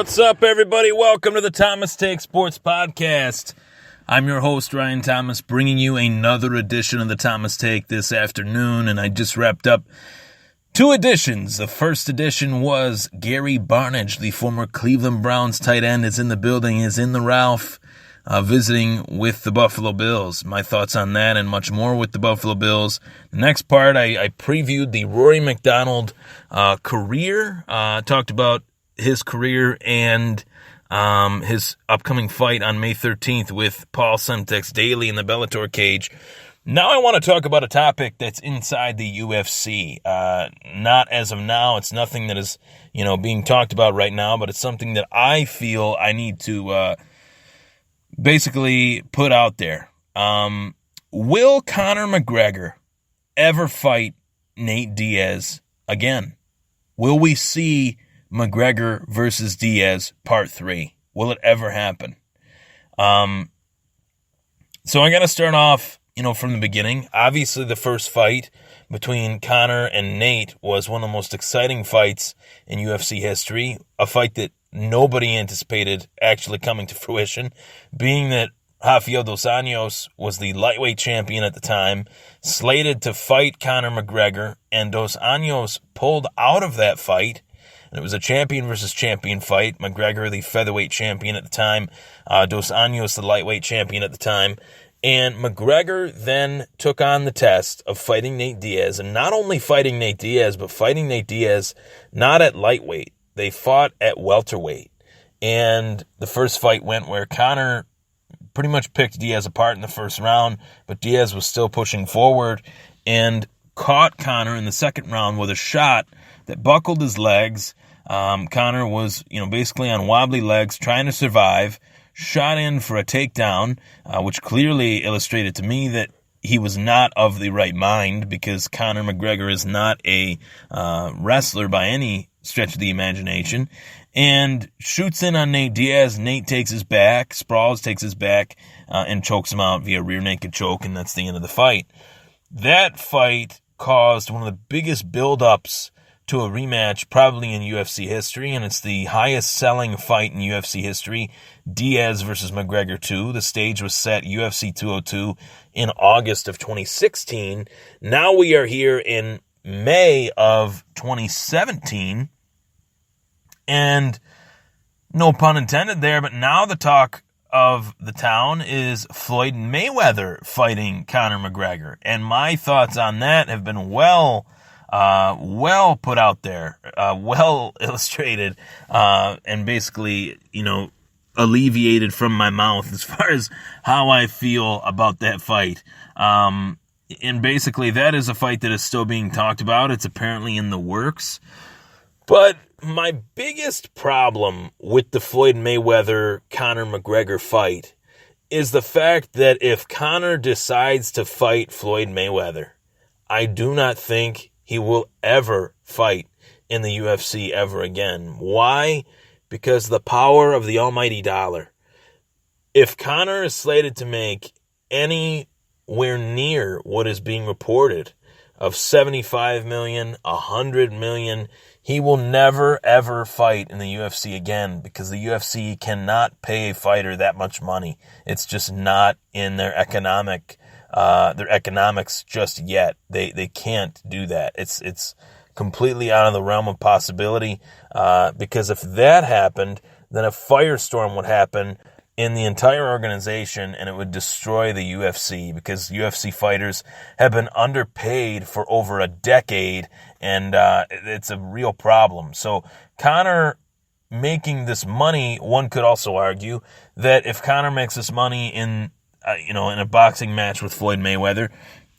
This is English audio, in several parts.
What's up, everybody? Welcome to the Thomas Take Sports Podcast. I'm your host, Ryan Thomas, bringing you another edition of the Thomas Take this afternoon, and I just wrapped up two editions. The first edition was Gary Barnidge, the former Cleveland Browns tight end, is in the building, is in the Ralph, visiting with the Buffalo Bills. My thoughts on that and much more with the Buffalo Bills. The next part, I previewed the Rory McDonald career, talked about his career and his upcoming fight on May 13th with Paul Semtex Daly in the Bellator cage. Now I want to talk about a topic that's inside the UFC. Not as of now. It's nothing that is, being talked about right now, but it's something that I feel I need to basically put out there. Will Conor McGregor ever fight Nate Diaz again? Will we see McGregor versus Diaz part 3? Will it ever happen? So I got to start off, from the beginning. Obviously, the first fight between Conor and Nate was one of the most exciting fights in UFC history, a fight that nobody anticipated actually coming to fruition, being that Rafael dos Anjos was the lightweight champion at the time, slated to fight Conor McGregor, and dos Anjos pulled out of that fight. And it was a champion versus champion fight. McGregor, the featherweight champion at the time, dos Anjos, the lightweight champion at the time. And McGregor then took on the test of fighting Nate Diaz, and not only fighting Nate Diaz, but fighting Nate Diaz not at lightweight. They fought at welterweight. And the first fight went where Conor pretty much picked Diaz apart in the first round, but Diaz was still pushing forward and caught Conor in the second round with a shot that buckled his legs. Conor was, basically on wobbly legs, trying to survive, shot in for a takedown, which clearly illustrated to me that he was not of the right mind, because Conor McGregor is not a wrestler by any stretch of the imagination, and shoots in on Nate Diaz. Nate takes his back, sprawls, takes his back, and chokes him out via rear naked choke, and that's the end of the fight. That fight caused one of the biggest build-ups to a rematch probably in UFC history, and it's the highest-selling fight in UFC history, Diaz versus McGregor 2. The stage was set UFC 202 in August of 2016. Now we are here in May of 2017, and no pun intended there, but now the talk of the town is Floyd Mayweather fighting Conor McGregor, and my thoughts on that have been well put out there, well illustrated, and basically, alleviated from my mouth as far as how I feel about that fight. And basically, that is a fight that is still being talked about. It's apparently in the works. But my biggest problem with the Floyd Mayweather-Conor McGregor fight is the fact that if Conor decides to fight Floyd Mayweather, I do not think he will ever fight in the UFC ever again. Why? Because the power of the almighty dollar. If Conor is slated to make anywhere near what is being reported of 75 million, 100 million, he will never, ever fight in the UFC again, because the UFC cannot pay a fighter that much money. It's just not in their economics just yet. They can't do that. It's completely out of the realm of possibility, because if that happened, then a firestorm would happen in the entire organization, and it would destroy the UFC, because UFC fighters have been underpaid for over a decade, and it's a real problem. So Conor making this money, one could also argue that if Conor makes this money in a boxing match with Floyd Mayweather,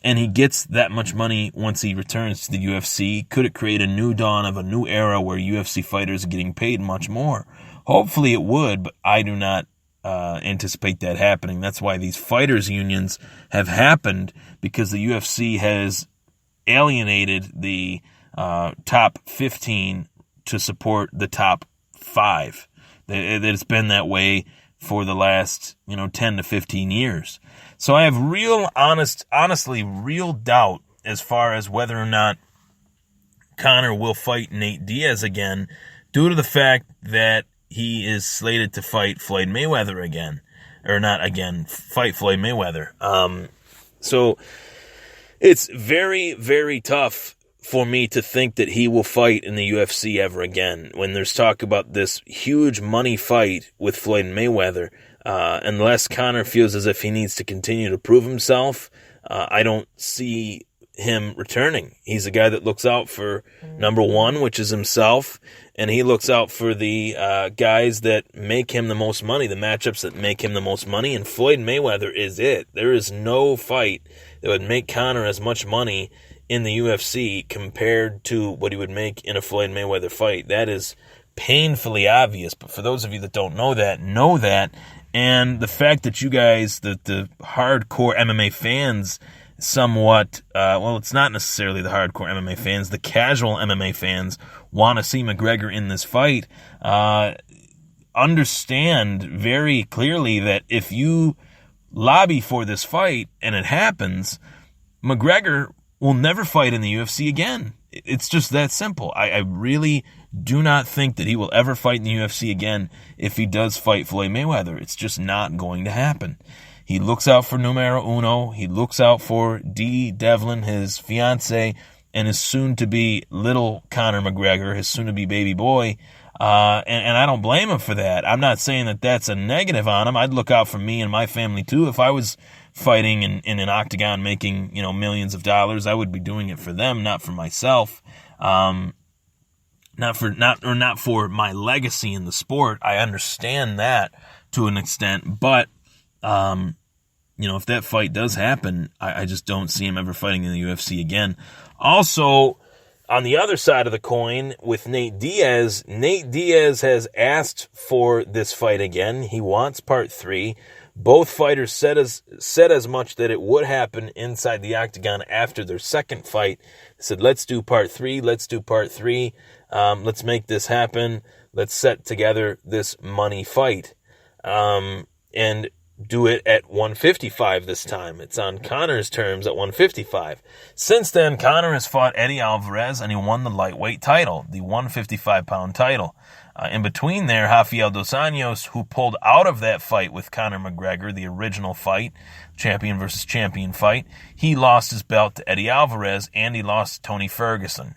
and he gets that much money once he returns to the UFC, could it create a new dawn of a new era where UFC fighters are getting paid much more? Hopefully it would, but I do not anticipate that happening. That's why these fighters unions have happened, because the UFC has alienated the top 15 to support the top 5. It's been that way for the last 10 to 15 years. So I have honestly real doubt as far as whether or not Conor will fight Nate Diaz again, due to the fact that he is slated to fight Floyd Mayweather again. Or not again, fight Floyd Mayweather. So it's very, very tough for me to think that he will fight in the UFC ever again. When there's talk about this huge money fight with Floyd Mayweather, unless Conor feels as if he needs to continue to prove himself, I don't see him returning. He's a guy that looks out for number one, which is himself, and he looks out for the guys that make him the most money, the matchups that make him the most money, and Floyd Mayweather is it. There is no fight that would make Conor as much money in the UFC compared to what he would make in a Floyd Mayweather fight. That is painfully obvious, but for those of you that don't know that, and the fact that you guys, the hardcore MMA fans, somewhat, it's not necessarily the hardcore MMA fans, the casual MMA fans want to see McGregor in this fight, understand very clearly that if you lobby for this fight and it happens, McGregor will never fight in the UFC again. It's just that simple. I really do not think that he will ever fight in the UFC again if he does fight Floyd Mayweather. It's just not going to happen. He looks out for numero uno. He looks out for Dee Devlin, his fiance, and his soon-to-be little Conor McGregor, his soon-to-be baby boy. And I don't blame him for that. I'm not saying that that's a negative on him. I'd look out for me and my family too. If I was fighting in an octagon making, millions of dollars, I would be doing it for them, not for myself. Not for my legacy in the sport. I understand that to an extent, but if that fight does happen, I just don't see him ever fighting in the UFC again. Also, on the other side of the coin, with Nate Diaz has asked for this fight again. He wants part 3. Both fighters said as much that it would happen inside the octagon after their second fight. They said, let's do part 3. Let's make this happen. Let's set together this money fight. And do it at 155 this time. It's on Conor's terms at 155. Since then, Conor has fought Eddie Alvarez, and he won the lightweight title, the 155-pound title. In between there, Rafael dos Anjos, who pulled out of that fight with Conor McGregor, the original fight, champion versus champion fight, he lost his belt to Eddie Alvarez, and he lost to Tony Ferguson,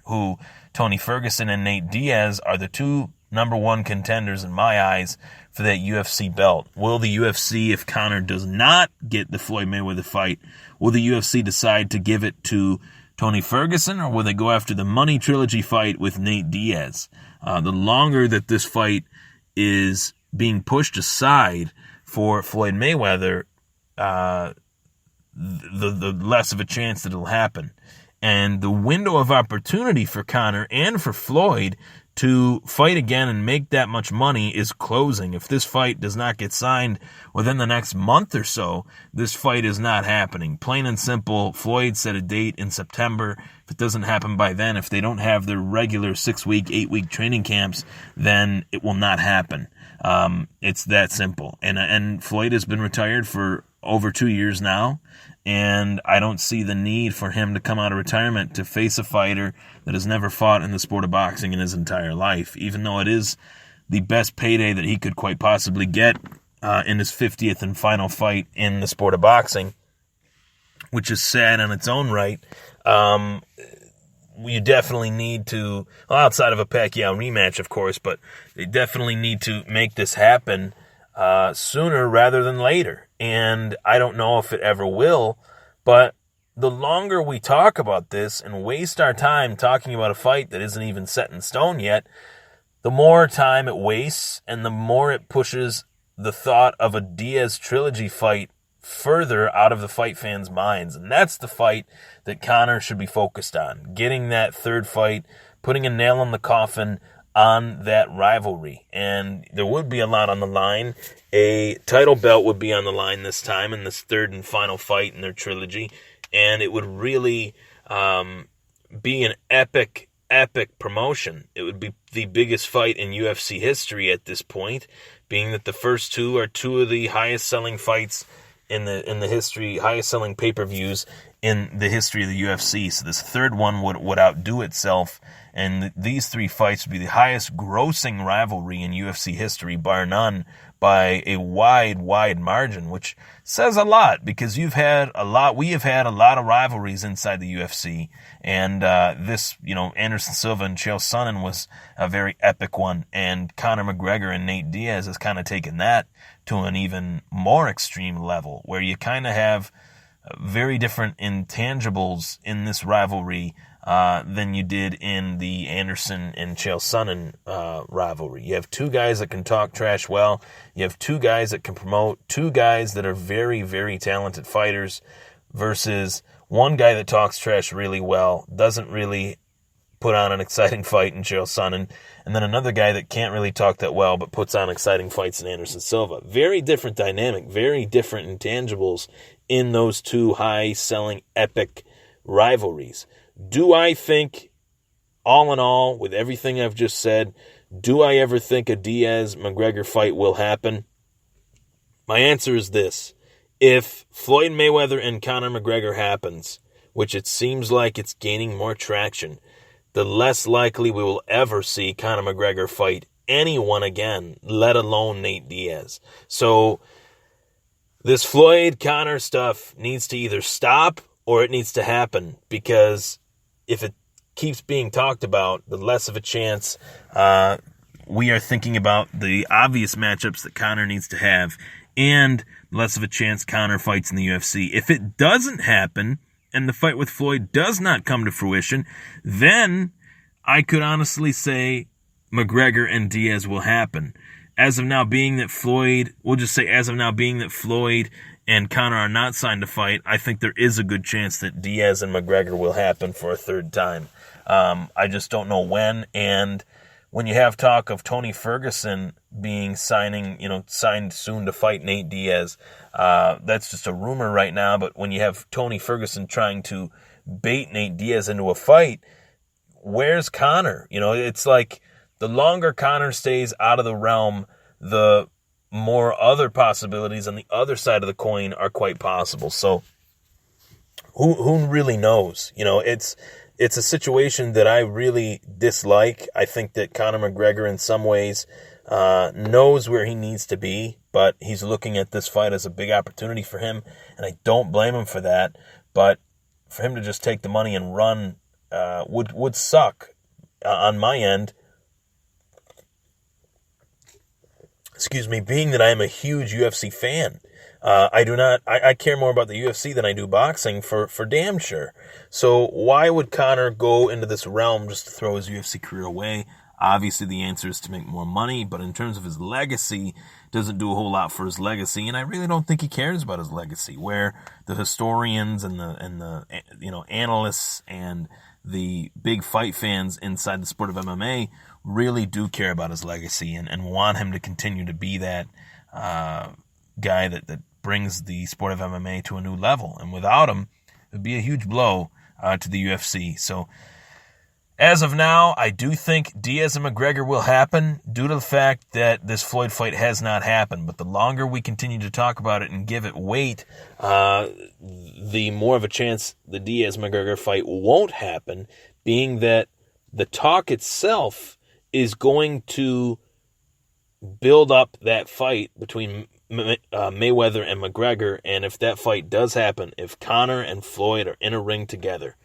Tony Ferguson and Nate Diaz are the two number one contenders in my eyes for that UFC belt. Will the UFC, if Conor does not get the Floyd Mayweather fight, will the UFC decide to give it to Tony Ferguson, or will they go after the Money Trilogy fight with Nate Diaz? The longer that this fight is being pushed aside for Floyd Mayweather, the less of a chance that it'll happen. And the window of opportunity for Conor and for Floyd to fight again and make that much money is closing. If this fight does not get signed within the next month or so, this fight is not happening. Plain and simple, Floyd set a date in September. If it doesn't happen by then, if they don't have their regular 6-week, 8-week training camps, then it will not happen. It's that simple. And Floyd has been retired for over 2 years now, and I don't see the need for him to come out of retirement to face a fighter that has never fought in the sport of boxing in his entire life, even though it is the best payday that he could quite possibly get in his 50th and final fight in the sport of boxing, which is sad in its own right. You definitely need to, outside of a Pacquiao rematch, of course, but they definitely need to make this happen sooner rather than later. And I don't know if it ever will, but the longer we talk about this and waste our time talking about a fight that isn't even set in stone yet, the more time it wastes and the more it pushes the thought of a Diaz trilogy fight further out of the fight fans' minds. And that's the fight that Conor should be focused on, getting that third fight, putting a nail in the coffin on that rivalry. And there would be a lot on the line. A title belt would be on the line this time in this third and final fight in their trilogy. And it would really be an epic promotion. It would be the biggest fight in UFC history at this point, being that the first two are two of the highest selling fights in the history, highest selling pay-per-views in the history of the UFC. So this third one would outdo itself, and these 3 fights would be the highest grossing rivalry in UFC history, bar none, by a wide margin, which says a lot, because we have had a lot of rivalries inside the UFC, and this, Anderson Silva and Chael Sonnen was a very epic one, and Conor McGregor and Nate Diaz has kind of taken that to an even more extreme level, where you kind of have very different intangibles in this rivalry than you did in the Anderson and Chael Sonnen rivalry. You have 2 guys that can talk trash well. You have 2 guys that can promote, 2 guys that are very, very talented fighters, versus 1 guy that talks trash really well, doesn't really put on an exciting fight in Chael Sonnen, and then another guy that can't really talk that well but puts on exciting fights in Anderson Silva. Very different dynamic, very different intangibles in those 2 high-selling epic rivalries. Do I think, all in all, with everything I've just said, do I ever think a Diaz-McGregor fight will happen? My answer is this. If Floyd Mayweather and Conor McGregor happens, which it seems like it's gaining more traction, the less likely we will ever see Conor McGregor fight anyone again, let alone Nate Diaz. So this Floyd-Conor stuff needs to either stop or it needs to happen, because if it keeps being talked about, the less of a chance we are thinking about the obvious matchups that Conor needs to have, and less of a chance Conor fights in the UFC. If it doesn't happen, and the fight with Floyd does not come to fruition, then I could honestly say McGregor and Diaz will happen. As of now, being that Floyd and Conor are not signed to fight, I think there is a good chance that Diaz and McGregor will happen for a 3rd time. I just don't know when. And when you have talk of Tony Ferguson signed soon to fight Nate Diaz, that's just a rumor right now. But when you have Tony Ferguson trying to bait Nate Diaz into a fight, where's Conor? It's like the longer Conor stays out of the realm, the more other possibilities on the other side of the coin are quite possible. So who really knows? It's a situation that I really dislike. I think that Conor McGregor in some ways knows where he needs to be, but he's looking at this fight as a big opportunity for him, and I don't blame him for that. But for him to just take the money and run would suck on my end. Excuse me, being that I am a huge UFC fan. I care more about the UFC than I do boxing for damn sure. So why would Conor go into this realm just to throw his UFC career away? Obviously the answer is to make more money, but in terms of his legacy, doesn't do a whole lot for his legacy, and I really don't think he cares about his legacy, where the historians and the analysts and the big fight fans inside the sport of MMA really do care about his legacy and want him to continue to be that guy that brings the sport of MMA to a new level. And without him, it would be a huge blow to the UFC. So as of now, I do think Diaz and McGregor will happen due to the fact that this Floyd fight has not happened. But the longer we continue to talk about it and give it weight, the more of a chance the Diaz-McGregor fight won't happen, being that the talk itself is going to build up that fight between Mayweather and McGregor. And if that fight does happen, if Conor and Floyd are in a ring together,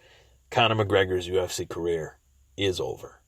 Conor McGregor's UFC career is over.